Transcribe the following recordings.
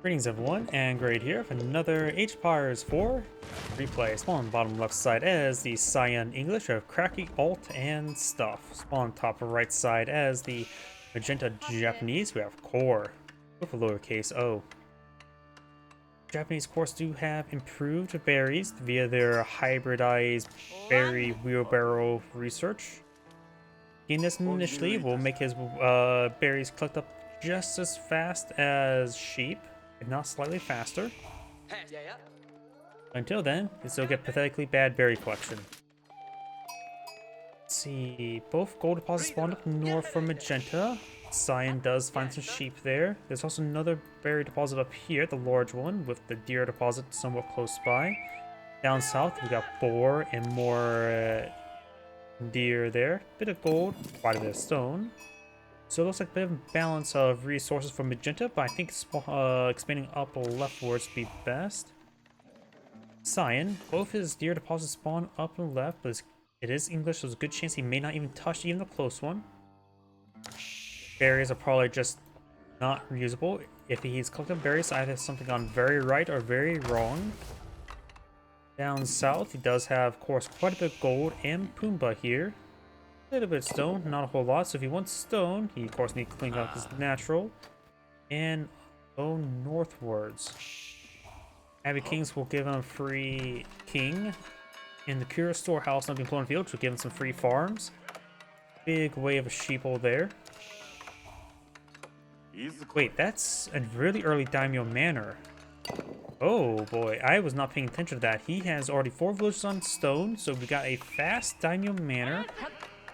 Greetings everyone, and Grade here for another Age of Empires 4 replay. Spawn on the bottom left side as the Cyan English of CrackedyAltAndStuff. Spawn top right side as the Magenta Japanese. We have coRe with a lowercase o. Japanese, of course, do have improved berries via their hybridized berry wheelbarrow research. Guinness initially will make his berries collect up just as fast as sheep, if not slightly faster. Until then, he still get pathetically bad berry collection. Let's see, both gold deposits spawned up north from Magenta. Cyan does find some sheep there. There's also another berry deposit up here, the large one, with the deer deposit somewhat close by. Down south, we got boar and more deer there. Bit of gold, quite a bit of stone. So it looks like a bit of a balance of resources for Magenta, but I think expanding up leftwards would be best. Cyan, both his deer deposits spawn up and left, but it is English, so there's a good chance he may not even touch even the close one. Berries are probably just not reusable. If he's collecting berries, either something gone very right or very wrong. Down south, he does have, of course, quite a bit of gold and Pumbaa here. A little bit of stone, not a whole lot. So if he wants stone, he of course needs to clean up his natural. And go northwards. Abbey Kings will give him a free king. And the Cura storehouse on the Clone Field will give him some free farms. Big wave of sheeple there. Wait, that's a really early daimyo manor. Oh boy, I was not paying attention to that. He has already 4 villages on stone, so we got a fast daimyo manor,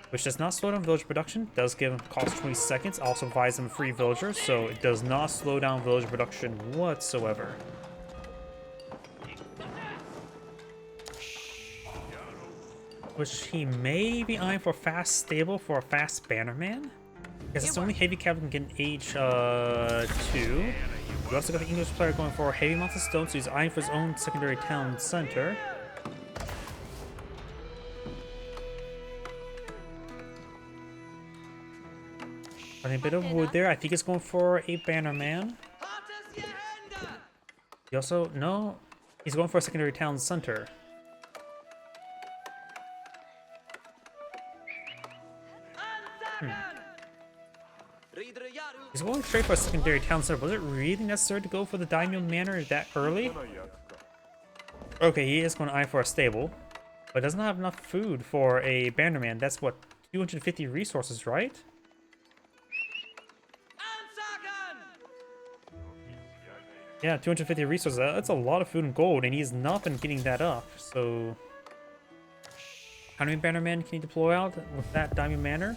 which does not slow down village production, does give him cost 20 seconds, also provides him free villagers, so it does not slow down village production whatsoever. Which he may be eyeing for a fast stable for a fast bannerman. Because it's only heavy cavalry can get age 2. We also got the English player going for a heavy amount of stone, so he's eyeing for his own secondary town center. A bit of wood there. I think he's going for a bannerman. He also, no, he's going for a secondary town center. He's going straight for a secondary town center. Was it really necessary to go for the daimyo manor that early? Okay, he is going to eye for a stable, but doesn't have enough food for a bannerman. That's what, 250 resources, right? Yeah, 250 resources. That's a lot of food and gold, and he's not been getting that up. So, how many bannermen can he deploy out with that daimyo manor?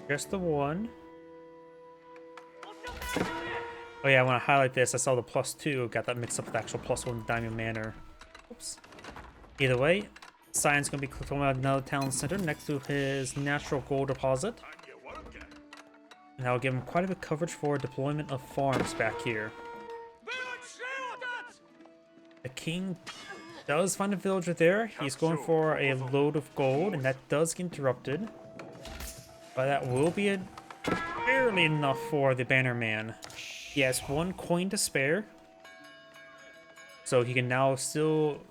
Just the one. Oh yeah, I want to highlight this. I saw the +2. Got that mixed up with the actual +1 daimyo manor. Oops. Either way, Cyan's going to be clicking out another town center next to his natural gold deposit. And that'll give him quite a bit of coverage for deployment of farms back here. The king does find a villager there. He's going for a load of gold, and that does get interrupted. But that will be barely enough for the bannerman. He has 1 coin to spare. So he can now still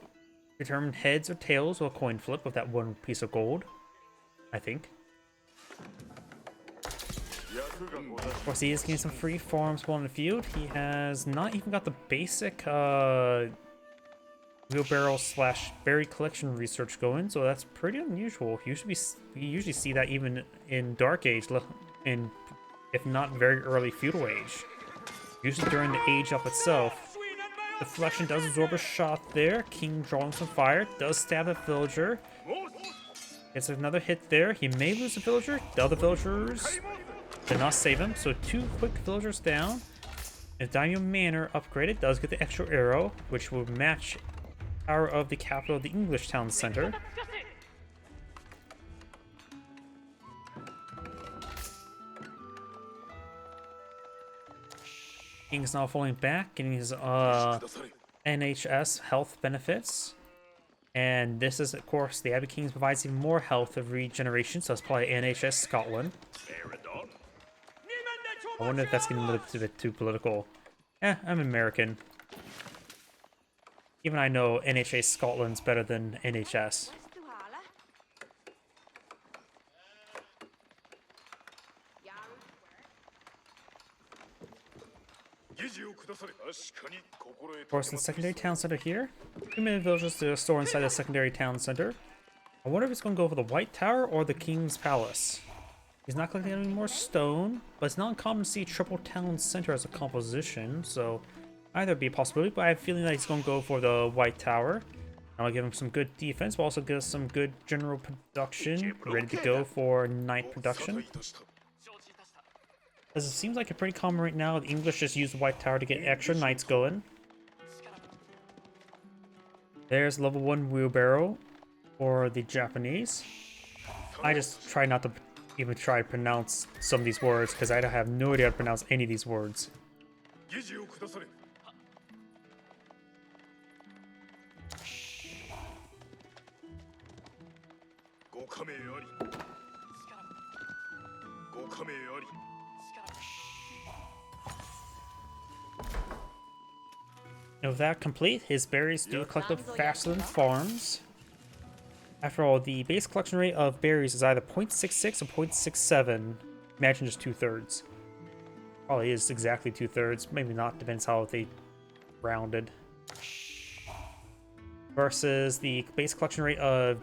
determine heads or tails with a coin flip with that 1 piece of gold, I think. Of course, he is getting some free farms while in the field. He has not even got the basic wheelbarrow / berry collection research going, so that's pretty unusual. We usually see that even in Dark Age, and if not very early feudal age. Usually during the age up itself. Deflection does absorb a shot there. King drawing some fire, does stab a villager. Gets another hit there. He may lose a villager. The other villagers did not save him, so 2 quick villagers down. If daimyo manor upgraded, does get the extra arrow, which will match power of the capital of the English town center. King's now falling back, getting his NHS health benefits. And this is, of course, the Abbey Kings provides even more health of regeneration, so it's probably NHS Scotland. I wonder if that's getting a little bit too political. I'm American. Even I know NHA Scotland's better than NHS. Of course, the secondary town center here. 2 minute villagers to store inside the secondary town center. I wonder if it's going to go for the White Tower or the King's Palace. He's not collecting any more stone, but it's not uncommon to see triple town center as a composition, so either be a possibility, but I have a feeling that he's going to go for the White Tower. I'll give him some good defense, but also give us some good general production, ready to go for night production. As it seems like it's pretty common right now, the English just use the White Tower to get extra knights going. There's level 1 wheelbarrow for the Japanese. I just try not to even try to pronounce some of these words because I have no idea how to pronounce any of these words. And with that complete, his berries do collect up faster than farms. After all, the base collection rate of berries is either 0.66 or 0.67. Imagine just 2/3. Probably is exactly 2/3. Maybe not, depends how they rounded. Versus the base collection rate of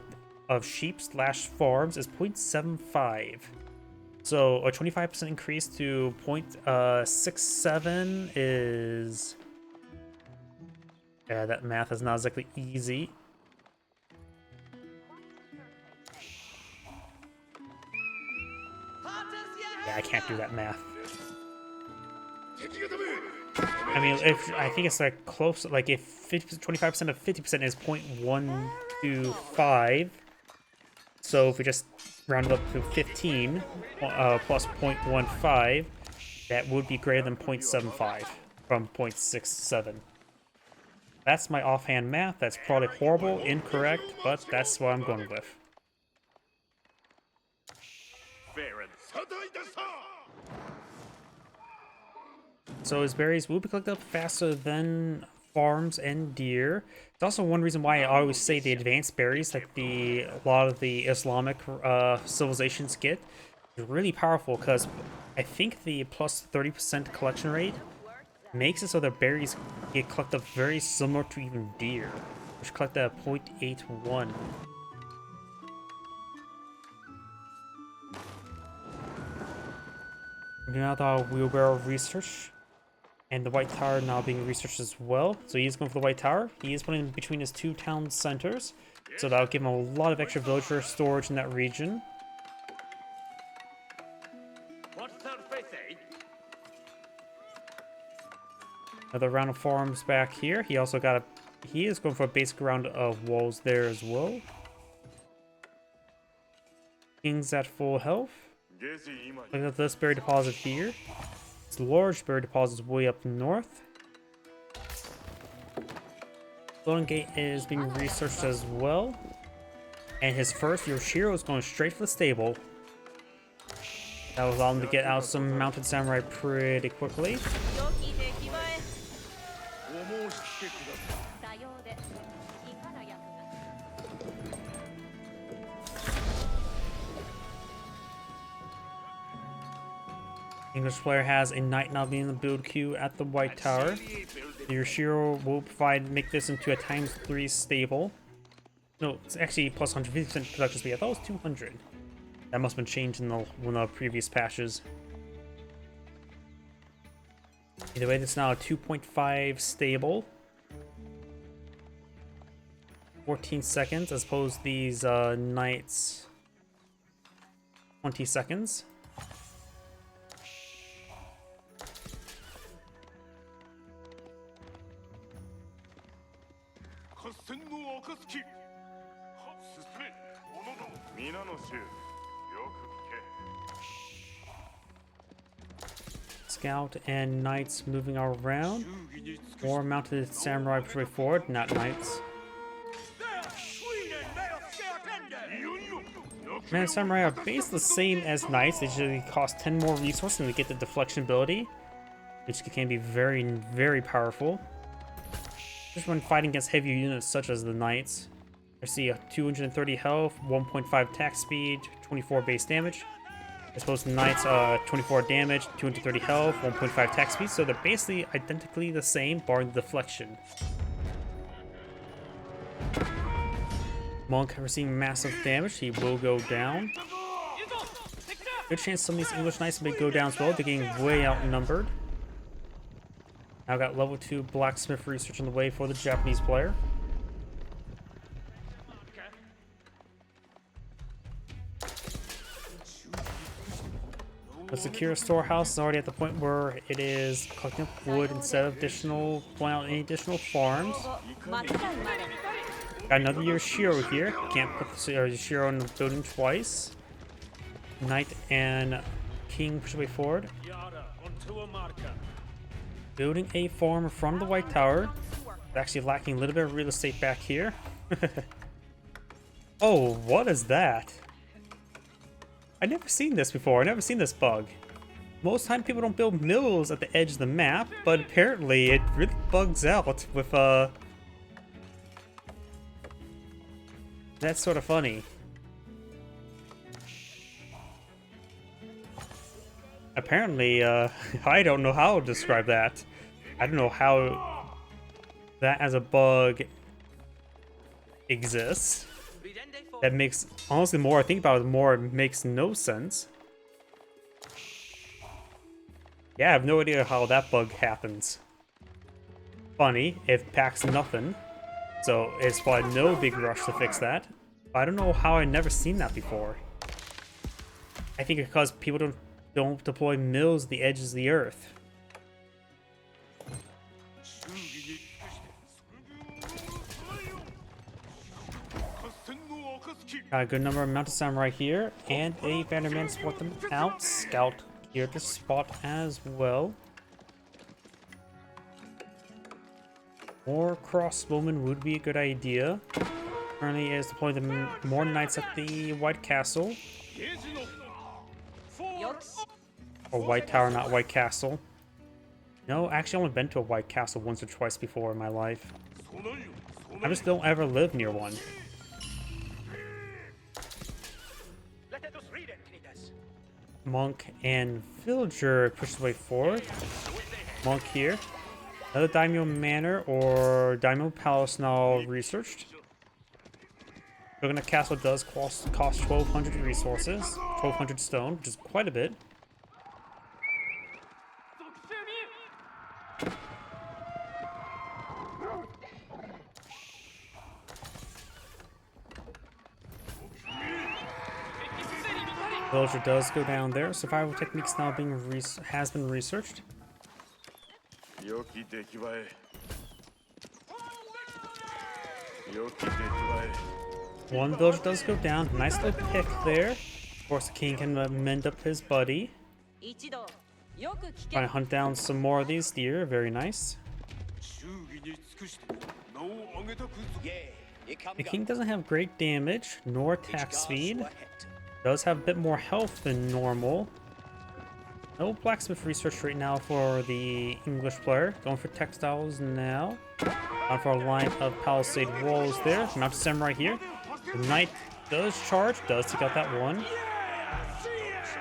sheep/farms is 0.75. So a 25% increase to 0.67 is... Yeah, that math is not exactly easy. Yeah, I can't do that math. I mean, I think it's like close, like if 25% of 50% is 0.125, so if we just round it up to 15 plus 0.15, that would be greater than 0.75 from 0.67. That's my offhand math. That's probably horrible, incorrect, but that's what I'm going with. So his berries will be collected up faster than farms and deer. It's also one reason why I always say the advanced berries that a lot of the Islamic civilizations get is really powerful, because I think the plus 30% collection rate makes it so their berries get collected very similar to even deer, which collect at 0.81. Now the wheelbarrow research, and the White Tower now being researched as well. So he's going for the White Tower. He is putting it between his 2 town centers, so that'll give him a lot of extra villager storage in that region. Another round of farms back here. He also got he is going for a basic round of walls there as well. King's at full health. Look at this berry deposit here. This large berry deposit is way up north. Golden Gate is being researched as well. And his first Yoshiro is going straight for the stable. That will allow him to get out some mounted samurai pretty quickly. English player has a knight now being in the build queue at the White Tower. The Yoshiro will make this into a ×3 stable. No, it's actually plus 150% production speed. I thought it was 200. That must have been changed in one of the previous patches. Either way, this is now a 2.5 stable. 14 seconds as opposed to these knights 20 seconds. Scout and knights moving around. More mounted samurai push forward, not knights. Man, Samurai are basically the same as Knights. They usually cost 10 more resources and they get the deflection ability, which can be very, very powerful. Just when fighting against heavier units such as the Knights. I see a 230 health, 1.5 attack speed, 24 base damage. As opposed to Knights, 24 damage, 230 health, 1.5 attack speed. So they're basically identically the same, barring the deflection. Monk receiving massive damage. He will go down. Good chance some of these English Knights may go down as well. They're getting way outnumbered. Now got level 2 blacksmith research on the way for the Japanese player. The secure storehouse is already at the point where it is collecting up wood instead of pulling out any additional farms. Got another Yoshiro here. Can't put the Yoshiro in the building twice. Knight and King push away forward. Building a farm from the White Tower. It's actually lacking a little bit of real estate back here. Oh, what is that? I've never seen this before. I've never seen this bug. Most time people don't build mills at the edge of the map, but apparently it really bugs out with That's sort of funny. Apparently, I don't know how to describe that. I don't know how that as a bug exists. That makes, honestly, the more I think about it, the more it makes no sense. Yeah, I have no idea how that bug happens. Funny, it packs nothing. So it's probably no big rush to fix that. I don't know how I've never seen that before. I think because people don't deploy mills at the edges of the earth. Got a good number of mounted samurai here, and a bannerman to support them out. Scout here to spot as well. More crossbowmen would be a good idea. Currently is deploying the more knights at the White Castle. Or White Tower, not White Castle. No, actually I've only been to a White Castle once or twice before in my life. I just don't ever live near one. Monk and villager push the way forward. Monk here. Another daimyo manor or daimyo palace now researched. Shogunate Castle does cost 1,200 resources, 1,200 stone, which is quite a bit. Villager does go down there. Survival techniques now has been researched. One villager does go down. Nice little pick there. Of course, the king can mend up his buddy. Trying to hunt down some more of these deer. Very nice. The king doesn't have great damage nor attack speed. Does have a bit more health than normal. No blacksmith research right now for the English player. Going for textiles now. On for a line of palisade walls there. Mounted samurai here. The knight does charge. Does take out that one.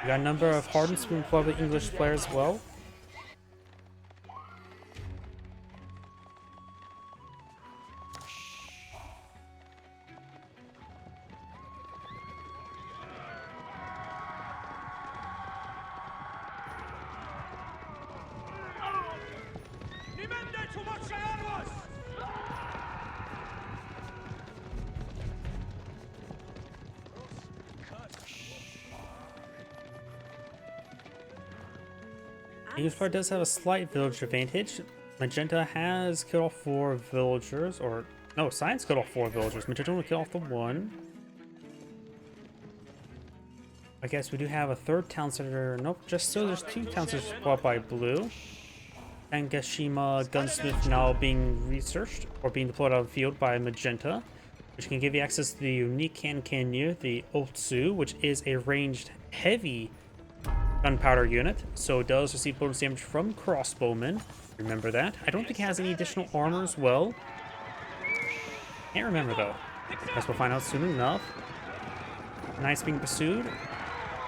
We got a number of hardened spoon for the English player as well. English player does have a slight village advantage. Magenta has killed off 4 villagers, or no, Science killed off 4 villagers. Magenta only killed off the 1. I guess we do have a 3rd town center. Nope, just so there's 2 town centers bought by blue. Angashima gunsmith now being researched or being deployed on the field by Magenta. which can give you access to the unique can near the Otsu, which is a ranged heavy gunpowder unit, so it does receive bonus damage from crossbowmen. Remember that. I don't think it has any additional armor as well. Can't remember though. Guess we'll find out soon enough. Knights being pursued.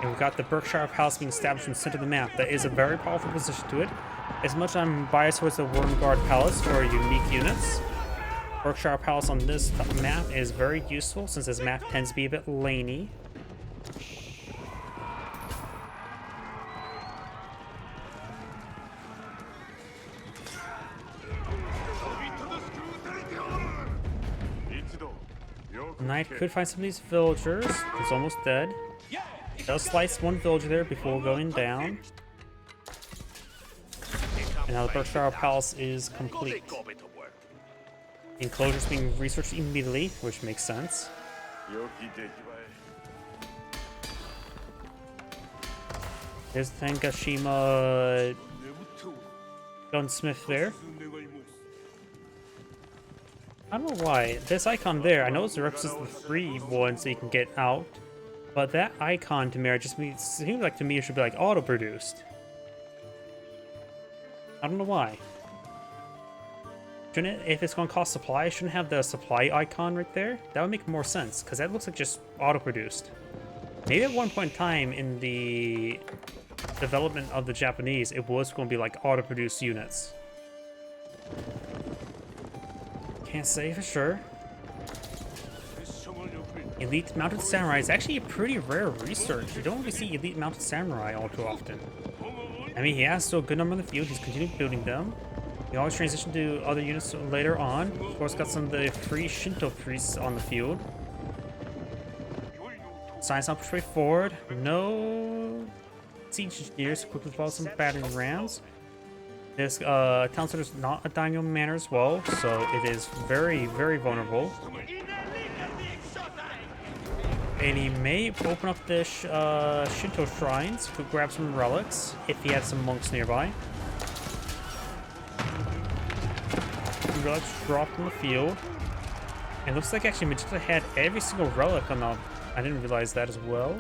And we've got the Berkshire Palace being established in the center of the map. That is a very powerful position to it. As much as I'm biased towards the Wormguard Palace for unique units, Berkshire Palace on this map is very useful since this map tends to be a bit laney. Knight could find some of these villagers. He's almost dead. Does slice one villager there before going down. And now the Berkshire Palace is complete. Enclosures being researched immediately, which makes sense. There's Tangashima gunsmith there. I don't know why. This icon there, I know it's represents the free ones that you can get out, but that icon to me just seems like to me it should be like auto-produced. I don't know why. Shouldn't it, if it's going to cost supply, shouldn't have the supply icon right there? That would make more sense, because that looks like just auto-produced. Maybe at one point in time in the development of the Japanese, it was going to be like auto-produced units. Can't say for sure. Elite Mounted Samurai is actually a pretty rare research. You don't really see Elite Mounted Samurai all too often. I mean, he has still a good number in the field. He's continued building them. He always transitioned to other units later on. Of course, got some of the free Shinto priests on the field. Science not push way forward. No siege engineers. Quickly follow some battering rams. This town center is not a daimyo manor as well, so it is very, very vulnerable. And he may open up the Shinto shrines to grab some relics if he had some monks nearby. Some relics dropped in the field. It looks like actually Magenta had every single relic on the... I didn't realize that as well.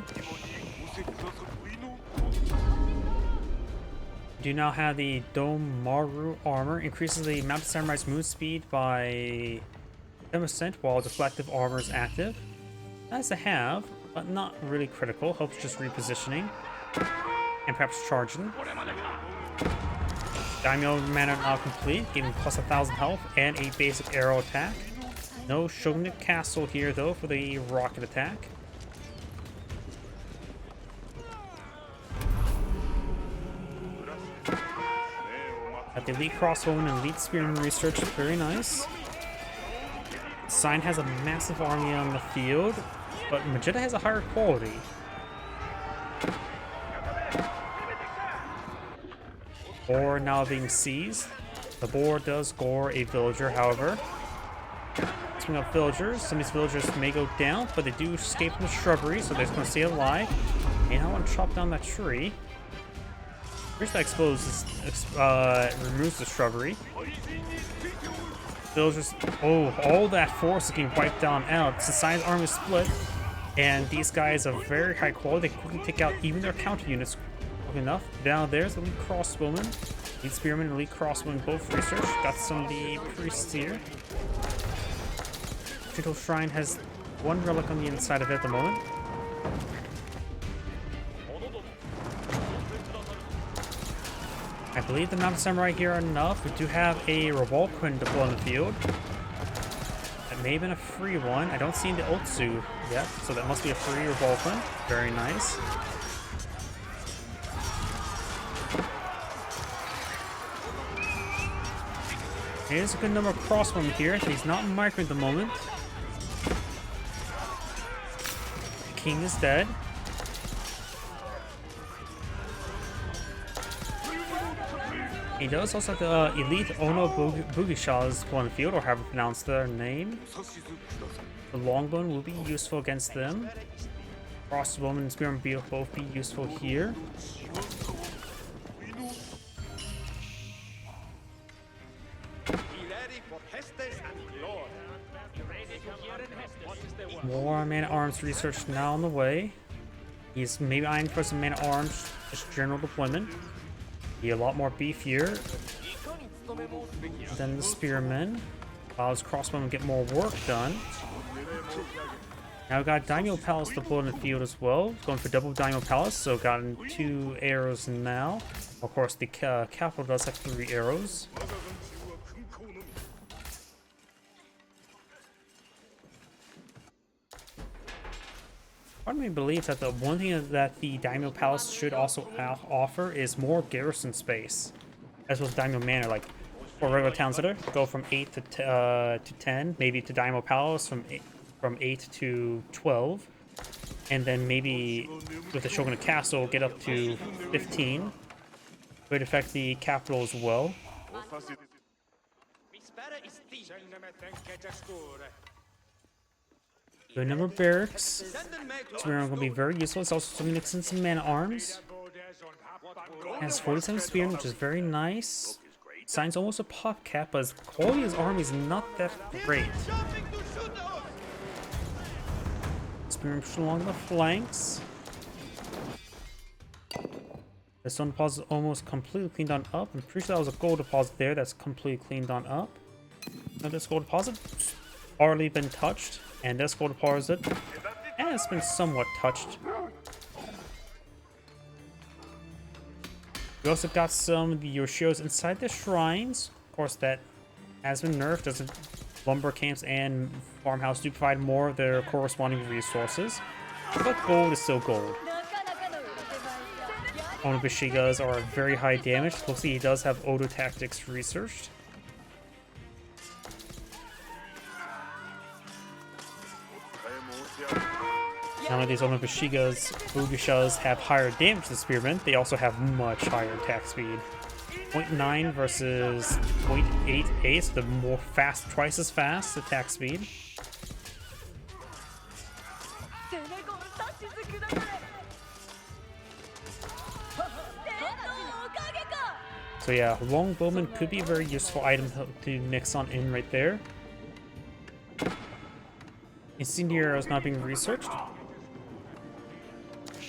Do now have the Domaru armor. Increases the Mounted Samurai's move speed by 10% while deflective armor is active. Nice to have, but not really critical. Helps just repositioning. And perhaps charging. Daimyo mana now complete, giving plus 1,000 health and a basic arrow attack. No Shogunate Castle here though for the rocket attack. Got the elite crossbowman and elite spearman research, very nice. Sign has a massive army on the field, but Magenta has a higher quality. Boar now being seized. The boar does gore a villager, however. Speaking of villagers, some of these villagers may go down, but they do escape from the shrubbery, so they're just going to stay alive. And I want to chop down that tree. Here's that exposes, removes the shrubbery. Villagers, oh, all that force is getting wiped down out. Society's army is split, and these guys are very high quality. They quickly take out even their counter units quick enough. Now there's the elite crossbowman, elite spearman, and elite crossbowman both research. Got some of the priests here. Shinto Shrine has one relic on the inside of it at the moment. I believe the Mounted Samurai here are enough. We do have a Revolquin deployed on the field. That may have been a free one. I don't see the Otsu yet, so that must be a free Revolquin. Very nice. There's a good number of crossbowmen here. He's not microing at the moment. The king is dead. He does also have the elite Ono Bugishas on the field, or however you pronounce their name. The longbone will be useful against them. Crossbowman and spearman will both be useful here. More man-at-arms research now on the way. He's maybe eyeing for some man-at-arms, just general deployment. Be a lot more beefier than the spearmen. While his crossbowmen get more work done. Now we got Daimyo Palace deployed in the field as well. Going for double Daimyo Palace, so gotten 2 arrows now. Of course, the capital does have 3 arrows. Part of me believes that the one thing that the Daimyo Palace should also offer is more garrison space. As with Daimyo Manor, like for regular towns that are go from 8 to 10, maybe to Daimyo Palace from 8 to 12, and then maybe with the Shogunate Castle get up to 15. Would affect the capital as well. Good number of barracks. So we're going to be very useful. It's also something mixing some man-at-arms. Has 47 spearmen, which is very nice. Sign's almost a pop cap, but his quality of his army is not that great. Spearmen push along the flanks. The stone deposit is almost completely cleaned on up. I'm pretty sure that was a gold deposit there that's completely cleaned on up. Now this gold deposit already been touched, and this gold deposit has been somewhat touched. We also got some of the Yoshios inside the shrines. Of course, that has been nerfed as lumber camps and farmhouse do provide more of their corresponding resources. But gold is still gold. Onobushigas are very high damage. Looks like he does have Odo tactics researched. Not only these Onobushigas have higher damage than spearmen, they also have much higher attack speed. 0.9 versus 0.88, so the more fast, twice as fast attack speed. So yeah, longbowman could be a very useful item to mix on in right there. Incendiary arrow is not being researched.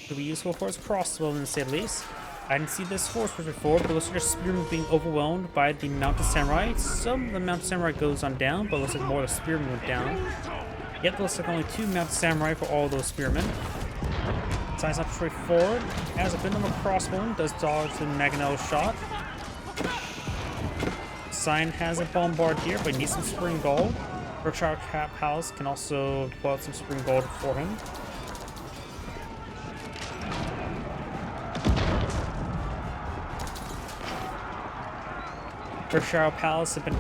Could be useful for his crossbowmen to say the least. I didn't see this force before, but looks like there's spearmen being overwhelmed by the mounted samurai. Some of the mounted samurai goes on down, but looks like more of the spearmen went down. Yep, looks like only 2 mounted samurai for all those spearmen. Sign's not straightforward. Has a bit of a crossbowman, does dodge the Maganello shot. Sign has a bombardier, but needs some spring gold. Berkshire Palace can also pull out some spring gold for him. Berkshire Palace have been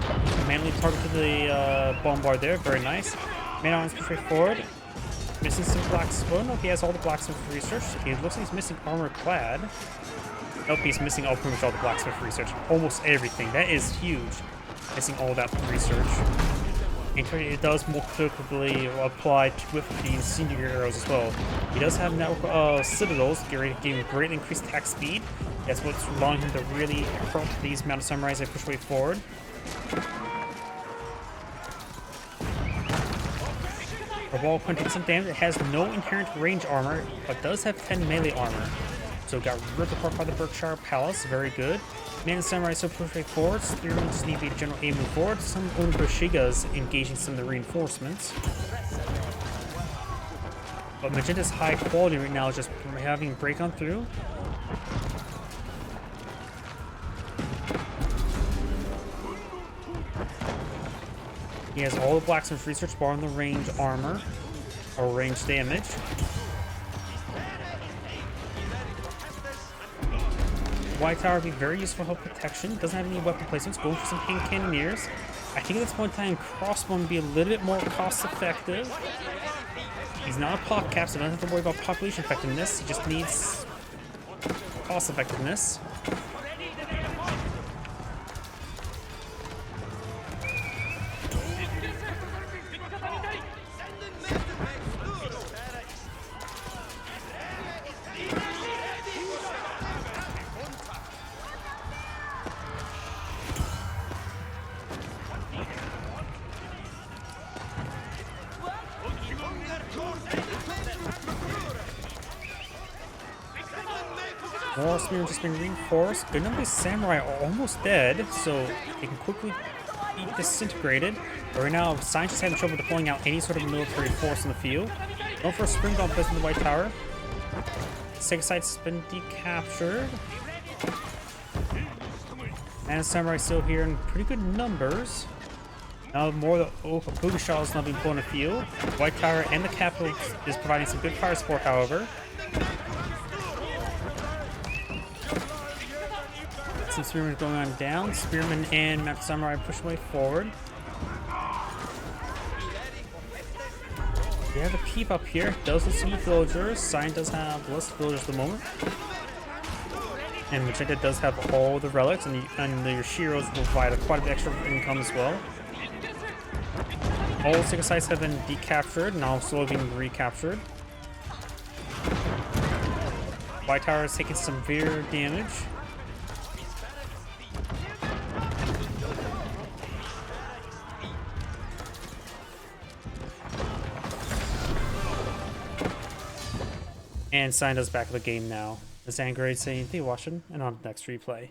manually targeted the bombard there. Very nice. Man arms push forward. Missing some blacksmith. Oh no, he has all the blacksmith research. He looks like he's missing armor clad. Nope, he's missing pretty much all the blacksmith research. Almost everything. That is huge. Missing all that research. And it does more critically apply with the incendiary arrows as well. He does have network citadels, giving greatly increased attack speed. That's what's allowing him to really hurt these mounted samurais and push way forward. The wall punching some damage. It has no inherent range armor, but does have 10 melee armor. So got ripped apart by the Berkshire Palace. Very good. Man and samurai so push way forward. Spearmen just need to be a general aim move forward. Some Onobushigas engaging some of the reinforcements. But Magenta's high quality right now is just having break on through. He has all the blacksmith research bar on the range armor, or range damage. White Tower would be very useful for protection. Doesn't have any weapon placements. Going for some hand cannoneers. I think at this point in time, crossbow would be a little bit more cost effective. He's not a pop cap, so doesn't have to worry about population effectiveness. He just needs cost effectiveness. More spearmen just been reinforced. Good number of samurai are almost dead, so they can quickly be disintegrated. But right now, scientists having trouble deploying out any sort of military force in the field. Going for a spring bomb placed in the White Tower. Six sites has been decaptured. And samurai still here in pretty good numbers. Now more of the booby shot is now being pulled in the field. White Tower and the capital is providing some good fire support, however. Some spearmen going on down. Spearmen and Map Samurai push way forward. We have a peep up here. Does see villagers. Sign does have less villagers at the moment. And Magenta does have all the relics, and the Yoshiros will provide quite a bit extra income as well. All the single sites have been decaptured, now slowly being recaptured. White Tower is taking some severe damage. And Sign does back of the game now. This Angrade saying, thank you for watching, and on the next replay.